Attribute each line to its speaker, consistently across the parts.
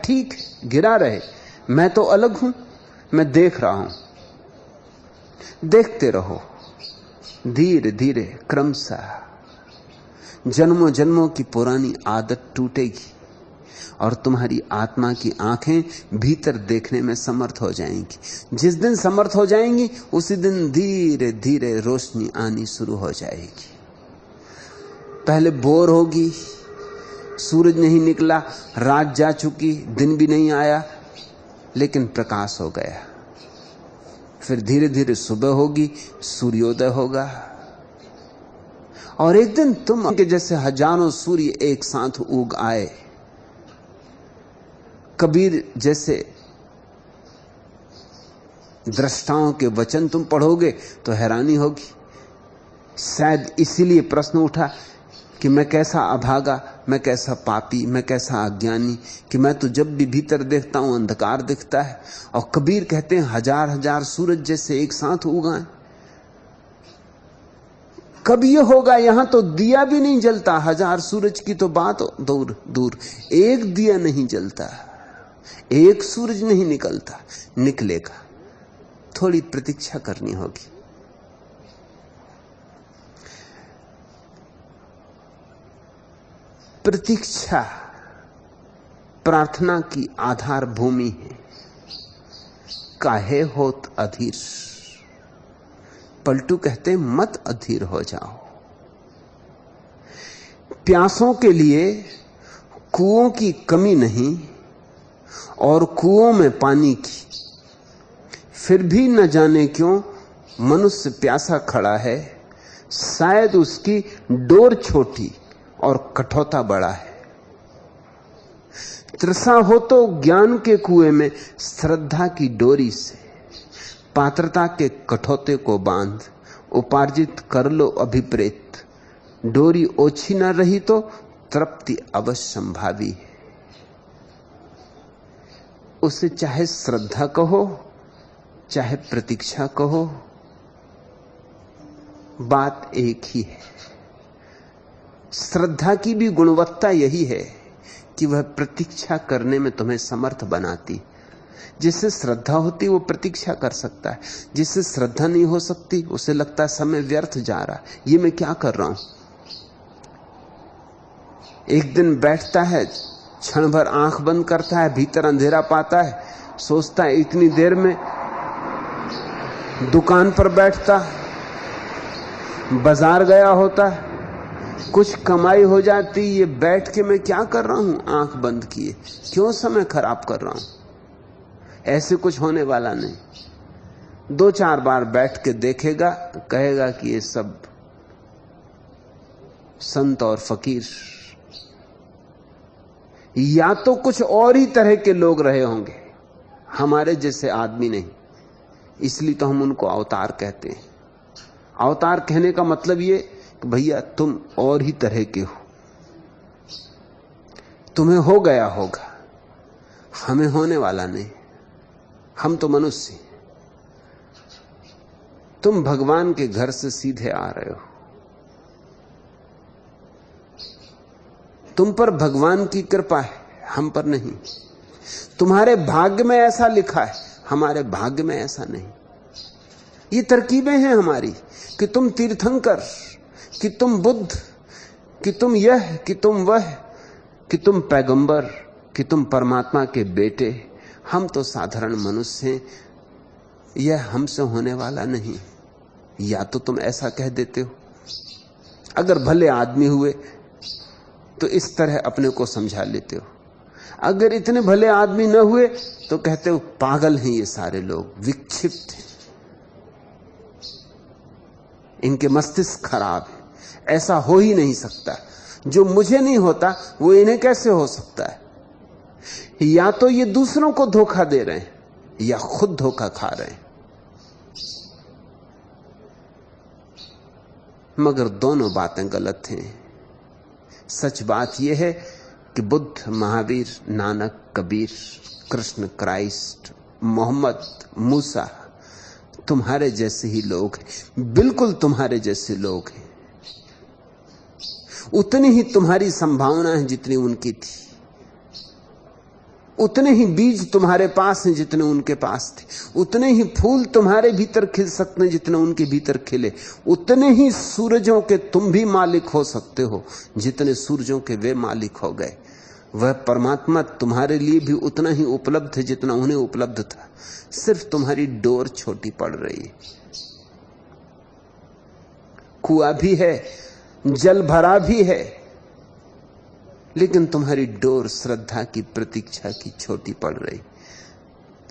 Speaker 1: ठीक है, गिरा रहे, मैं तो अलग हूं, मैं देख रहा हूं। देखते रहो, धीरे धीरे क्रमशः जन्मों जन्मों की पुरानी आदत टूटेगी और तुम्हारी आत्मा की आंखें भीतर देखने में समर्थ हो जाएंगी। जिस दिन समर्थ हो जाएंगी उसी दिन धीरे धीरे रोशनी आनी शुरू हो जाएगी। पहले बोर होगी, सूरज नहीं निकला, रात जा चुकी, दिन भी नहीं आया, लेकिन प्रकाश हो गया। फिर धीरे धीरे सुबह होगी, सूर्योदय होगा, और एक दिन तुम के जैसे हजारों सूर्य एक साथ उग आए। कबीर जैसे दृष्टाओं के वचन तुम पढ़ोगे तो हैरानी होगी। शायद इसीलिए प्रश्न उठा कि मैं कैसा अभागा, मैं कैसा पापी, मैं कैसा अज्ञानी, कि मैं तो जब भी भीतर देखता हूं अंधकार दिखता है। और कबीर कहते हैं हजार हजार सूरज जैसे एक साथ उगाए। कब ये होगा? यहां तो दिया भी नहीं जलता, हजार सूरज की तो बात दूर दूर, एक दिया नहीं जलता, एक सूरज नहीं निकलता। निकलेगा, थोड़ी प्रतीक्षा करनी होगी। प्रतीक्षा प्रार्थना की आधार भूमि है। काहे होत अधीर, पलटू कहते मत अधीर हो जाओ। प्यासों के लिए कुओं की कमी नहीं और कुओं में पानी की, फिर भी न जाने क्यों मनुष्य प्यासा खड़ा है। शायद उसकी डोर छोटी और कठौता बड़ा है। तृषा हो तो ज्ञान के कुएं में श्रद्धा की डोरी से पात्रता के कठौते को बांध, उपार्जित कर लो अभिप्रेत। डोरी ओछी न रही तो तृप्ति अवश्य संभावी है। उसे चाहे श्रद्धा कहो चाहे प्रतीक्षा कहो, बात एक ही है। श्रद्धा की भी गुणवत्ता यही है कि वह प्रतीक्षा करने में तुम्हें समर्थ बनाती। जिससे श्रद्धा होती वो प्रतीक्षा कर सकता है, जिससे श्रद्धा नहीं हो सकती उसे लगता है समय व्यर्थ जा रहा है, ये मैं क्या कर रहा हूं। एक दिन बैठता है, क्षण भर आंख बंद करता है, भीतर अंधेरा पाता है, सोचता है इतनी देर में दुकान पर बैठता, बाजार गया होता, कुछ कमाई हो जाती। ये बैठ के मैं क्या कर रहा हूं, आंख बंद किए, क्यों समय खराब कर रहा हूं। ऐसे कुछ होने वाला नहीं। 2-4 बार बैठ के देखेगा, कहेगा कि ये सब संत और फकीर या तो कुछ और ही तरह के लोग रहे होंगे, हमारे जैसे आदमी नहीं। इसलिए तो हम उनको अवतार कहते हैं। अवतार कहने का मतलब ये कि भैया तुम और ही तरह के हो, तुम्हें हो गया होगा, हमें होने वाला नहीं। हम तो मनुष्य, तुम भगवान के घर से सीधे आ रहे हो। तुम पर भगवान की कृपा है, हम पर नहीं। तुम्हारे भाग्य में ऐसा लिखा है, हमारे भाग्य में ऐसा नहीं। ये तरकीबें हैं हमारी कि तुम तीर्थंकर, कि तुम बुद्ध, कि तुम यह, कि तुम वह, कि तुम पैगंबर, कि तुम परमात्मा के बेटे। हम तो साधारण मनुष्य हैं, यह हमसे होने वाला नहीं। या तो तुम ऐसा कह देते हो, अगर भले आदमी हुए तो इस तरह अपने को समझा लेते हो। अगर इतने भले आदमी न हुए तो कहते हो पागल हैं ये सारे लोग, विक्षिप्त हैं, इनके मस्तिष्क खराब है, ऐसा हो ही नहीं सकता। जो मुझे नहीं होता वो इन्हें कैसे हो सकता है। या तो ये दूसरों को धोखा दे रहे हैं या खुद धोखा खा रहे हैं, मगर दोनों बातें गलत हैं। सच बात यह है कि बुद्ध, महावीर, नानक, कबीर, कृष्ण, क्राइस्ट, मोहम्मद, मूसा तुम्हारे जैसे ही लोग हैं, बिल्कुल तुम्हारे जैसे लोग हैं। उतनी ही तुम्हारी संभावना है जितनी उनकी थी, उतने ही बीज तुम्हारे पास हैं जितने उनके पास थे, उतने ही फूल तुम्हारे भीतर खिल सकते हैं जितने उनके भीतर खिले, उतने ही सूरजों के तुम भी मालिक हो सकते हो जितने सूरजों के वे मालिक हो गए। वह परमात्मा तुम्हारे लिए भी उतना ही उपलब्ध है जितना उन्हें उपलब्ध था, सिर्फ तुम्हारी डोर छोटी पड़ रही है। कुआं भी है, जल भरा भी है, लेकिन तुम्हारी डोर श्रद्धा की प्रतीक्षा की छोटी पड़ रही।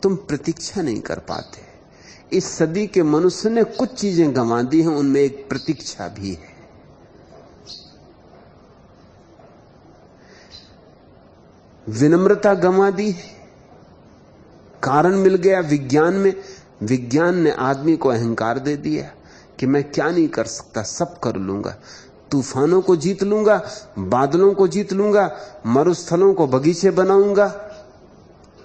Speaker 1: तुम प्रतीक्षा नहीं कर पाते। इस सदी के मनुष्य ने कुछ चीजें गंवा दी हैं, उनमें एक प्रतीक्षा भी है। विनम्रता गंवा दी है। कारण मिल गया विज्ञान में, विज्ञान ने आदमी को अहंकार दे दिया कि मैं क्या नहीं कर सकता, सब कर लूंगा, तूफानों को जीत लूंगा, बादलों को जीत लूंगा, मरुस्थलों को बगीचे बनाऊंगा,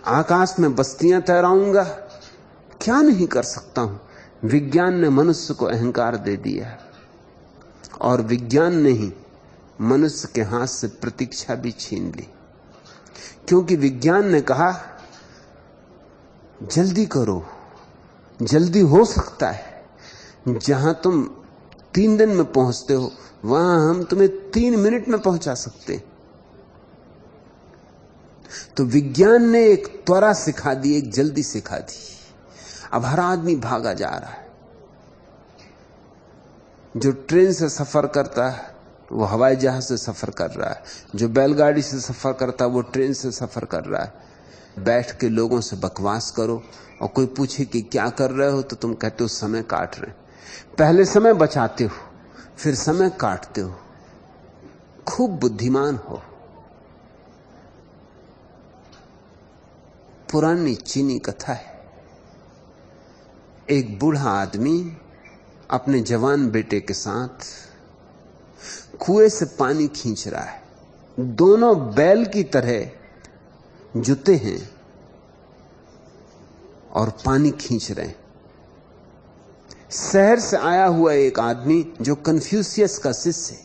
Speaker 1: आकाश में बस्तियां तैराऊंगा, क्या नहीं कर सकता हूं। विज्ञान ने मनुष्य को अहंकार दे दिया, और विज्ञान ने ही मनुष्य के हाथ से प्रतीक्षा भी छीन ली, क्योंकि विज्ञान ने कहा जल्दी करो, जल्दी हो सकता है। जहां तुम 3 दिन में पहुंचते हो, वहां हम तुम्हें 3 मिनट में पहुंचा सकते। तो विज्ञान ने एक त्वरा सिखा दी, एक जल्दी सिखा दी। अब हर आदमी भागा जा रहा है। जो ट्रेन से सफर करता है वो हवाई जहाज से सफर कर रहा है, जो बैलगाड़ी से सफर करता है वो ट्रेन से सफर कर रहा है। बैठ के लोगों से बकवास करो और कोई पूछे कि क्या कर रहे हो तो तुम कहते हो समय काट रहे। पहले समय बचाते हो, फिर समय काटते हो। खूब बुद्धिमान हो। पुरानी चीनी कथा है, एक बूढ़ा आदमी अपने जवान बेटे के साथ कुएं से पानी खींच रहा है। दोनों बैल की तरह जुते हैं और पानी खींच रहे हैं। शहर से आया हुआ एक आदमी जो कन्फ्यूशियस का शिष्य है,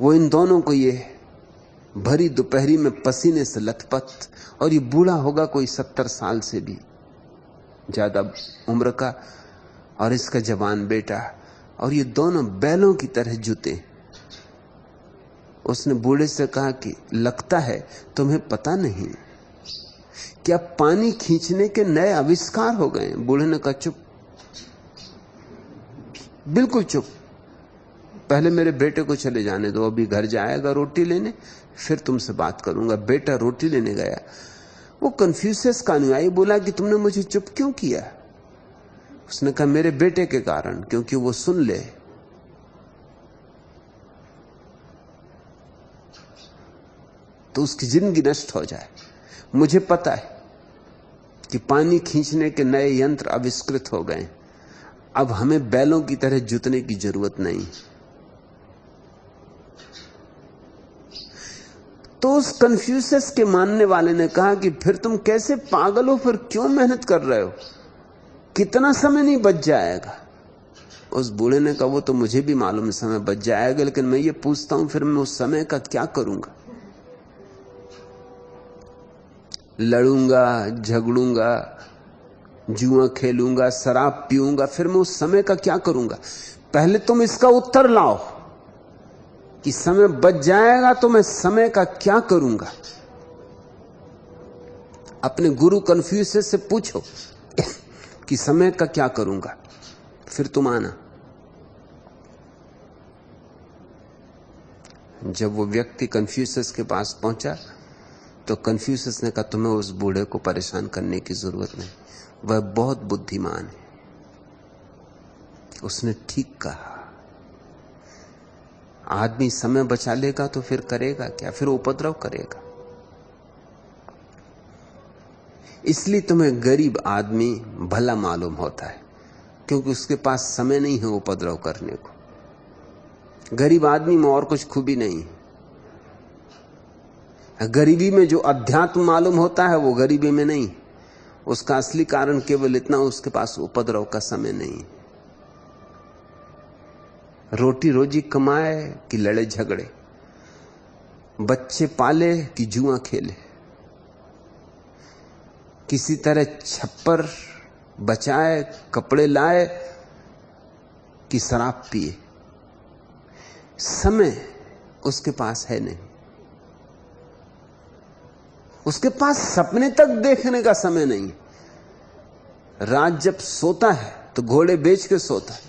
Speaker 1: वो इन दोनों को ये भरी दोपहरी में पसीने से लथपथ, और ये बूढ़ा होगा कोई 70 साल से भी ज्यादा उम्र का, और इसका जवान बेटा, और ये दोनों बैलों की तरह जुते। उसने बूढ़े से कहा कि लगता है तुम्हें पता नहीं क्या पानी खींचने के नए आविष्कार हो गए। बूढ़े ने कहा चुप, बिल्कुल चुप, पहले मेरे बेटे को चले जाने दो, अभी घर जाएगा रोटी लेने, फिर तुमसे बात करूंगा। बेटा रोटी लेने गया। वो कन्फ्यूशियस का अनुयायी बोला कि तुमने मुझे चुप क्यों किया? उसने कहा मेरे बेटे के कारण, क्योंकि वो सुन ले तो उसकी जिंदगी नष्ट हो जाए। मुझे पता है कि पानी खींचने के नए यंत्र आविष्कृत हो गए, अब हमें बैलों की तरह जुतने की जरूरत नहीं। तो उस कन्फ्यूशियस के मानने वाले ने कहा कि फिर तुम कैसे पागल हो, फिर क्यों मेहनत कर रहे हो, कितना समय नहीं बच जाएगा। उस बूढ़े ने कहा वो तो मुझे भी मालूम है समय बच जाएगा, लेकिन मैं ये पूछता हूं फिर मैं उस समय का क्या करूंगा? लड़ूंगा, झगड़ूंगा, जुआ खेलूंगा, शराब पीऊंगा, फिर मैं उस समय का क्या करूंगा? पहले तुम इसका उत्तर लाओ कि समय बच जाएगा तो मैं समय का क्या करूंगा। अपने गुरु कन्फ्यूशियस से पूछो कि समय का क्या करूंगा, फिर तुम आना। जब वो व्यक्ति कन्फ्यूशियस के पास पहुंचा तो कन्फ्यूशियस ने कहा तुम्हें उस बूढ़े को परेशान करने की जरूरत नहीं, वह बहुत बुद्धिमान है। उसने ठीक कहा। आदमी समय बचा लेगा तो फिर करेगा क्या? फिर उपद्रव करेगा। इसलिए तुम्हें गरीब आदमी भला मालूम होता है, क्योंकि उसके पास समय नहीं है उपद्रव करने को। गरीब आदमी में और कुछ खूबी नहीं है। गरीबी में जो अध्यात्म मालूम होता है वो गरीबी में नहीं। उसका असली कारण केवल इतना, उसके पास उपद्रव का समय नहीं। रोटी रोजी कमाए कि लड़े झगड़े, बच्चे पाले कि जुआ खेले, किसी तरह छप्पर बचाए, कपड़े लाए कि शराब पिए। समय उसके पास है नहीं, उसके पास सपने तक देखने का समय नहीं। रात जब सोता है तो घोड़े बेच के सोता है।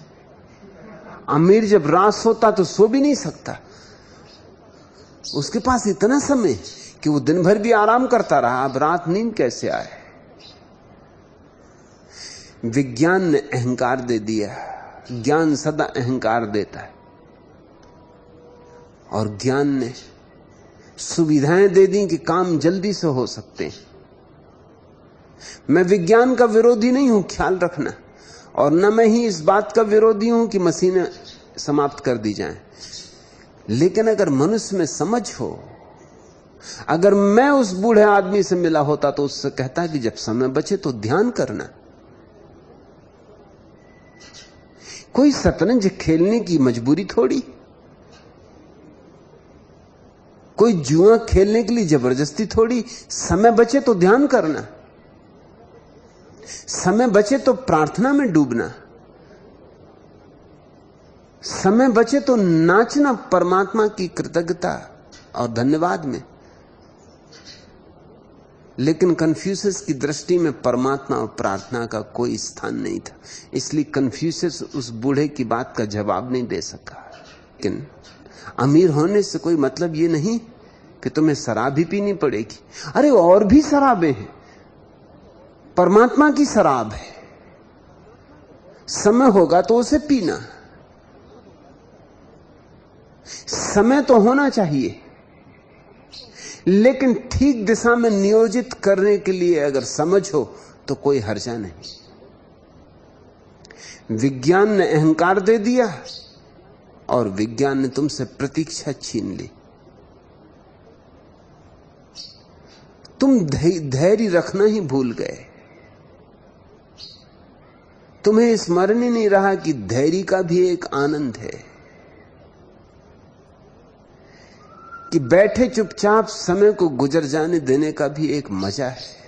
Speaker 1: अमीर जब रात सोता तो सो भी नहीं सकता। उसके पास इतना समय कि वो दिन भर भी आराम करता रहा, अब रात नींद कैसे आए। विज्ञान ने अहंकार दे दिया। ज्ञान सदा अहंकार देता है, और ज्ञान ने सुविधाएं दे दी कि काम जल्दी से हो सकते हैं। मैं विज्ञान का विरोधी नहीं हूं, ख्याल रखना, और न मैं ही इस बात का विरोधी हूं कि मशीनें समाप्त कर दी जाएं। लेकिन अगर मनुष्य में समझ हो, अगर मैं उस बूढ़े आदमी से मिला होता तो उससे कहता कि जब समय बचे तो ध्यान करना। कोई शतरंज खेलने की मजबूरी थोड़ी, कोई जुआ खेलने के लिए जबरदस्ती थोड़ी। समय बचे तो ध्यान करना, समय बचे तो प्रार्थना में डूबना, समय बचे तो नाचना परमात्मा की कृतज्ञता और धन्यवाद में। लेकिन कन्फ्यूशियस की दृष्टि में परमात्मा और प्रार्थना का कोई स्थान नहीं था, इसलिए कन्फ्यूशियस उस बूढ़े की बात का जवाब नहीं दे सका। लेकिन अमीर होने से कोई मतलब ये नहीं कि तुम्हें शराब ही पीनी पड़ेगी। अरे और भी शराबें हैं, परमात्मा की शराब है। समय होगा तो उसे पीना, समय तो होना चाहिए, लेकिन ठीक दिशा में नियोजित करने के लिए अगर समझ हो तो कोई हर्जा नहीं। विज्ञान ने अहंकार दे दिया और विज्ञान ने तुमसे प्रतीक्षा छीन ली। तुम धैर्य रखना ही भूल गए। तुम्हें स्मरण ही नहीं रहा कि धैर्य का भी एक आनंद है, कि बैठे चुपचाप समय को गुजर जाने देने का भी एक मजा है।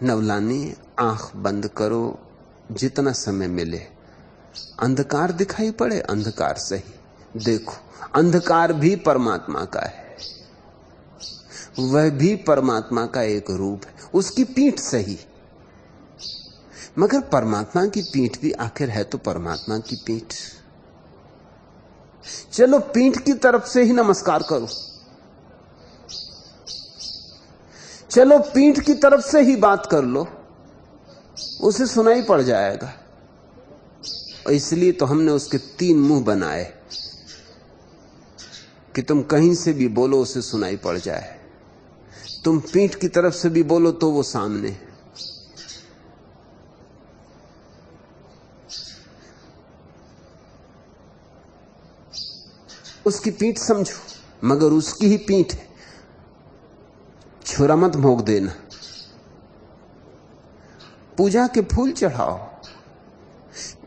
Speaker 1: नवलानी, आंख बंद करो, जितना समय मिले। अंधकार दिखाई पड़े, अंधकार सही देखो, अंधकार भी परमात्मा का है, वह भी परमात्मा का एक रूप है। उसकी पीठ सही, मगर परमात्मा की पीठ भी आखिर है तो परमात्मा की पीठ। चलो पीठ की तरफ से ही नमस्कार करो, चलो पीठ की तरफ से ही बात कर लो, उसे सुनाई पड़ जाएगा। और इसलिए तो हमने उसके 3 मुंह बनाए कि तुम कहीं से भी बोलो उसे सुनाई पड़ जाए। तुम पीठ की तरफ से भी बोलो तो वो सामने। उसकी पीठ समझो, मगर उसकी ही पीठ है, छुरा मत भोंक देना। पूजा के फूल चढ़ाओ,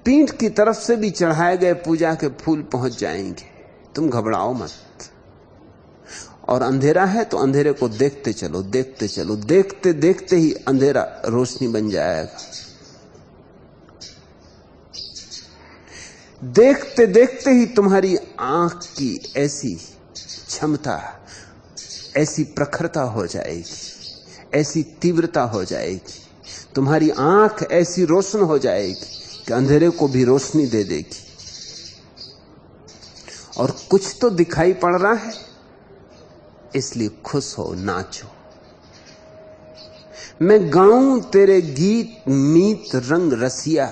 Speaker 1: पीठ की तरफ से भी चढ़ाए गए पूजा के फूल पहुंच जाएंगे, तुम घबराओ मत। और अंधेरा है तो अंधेरे को देखते चलो, देखते चलो, देखते देखते ही अंधेरा रोशनी बन जाएगा। देखते देखते ही तुम्हारी आंख की ऐसी क्षमता, ऐसी प्रखरता हो जाएगी, ऐसी तीव्रता हो जाएगी, तुम्हारी आंख ऐसी रोशन हो जाएगी कि अंधेरे को भी रोशनी दे देगी। और कुछ तो दिखाई पड़ रहा है, इसलिए खुश हो, नाचो। मैं गाऊं तेरे गीत मीत रंग रसिया,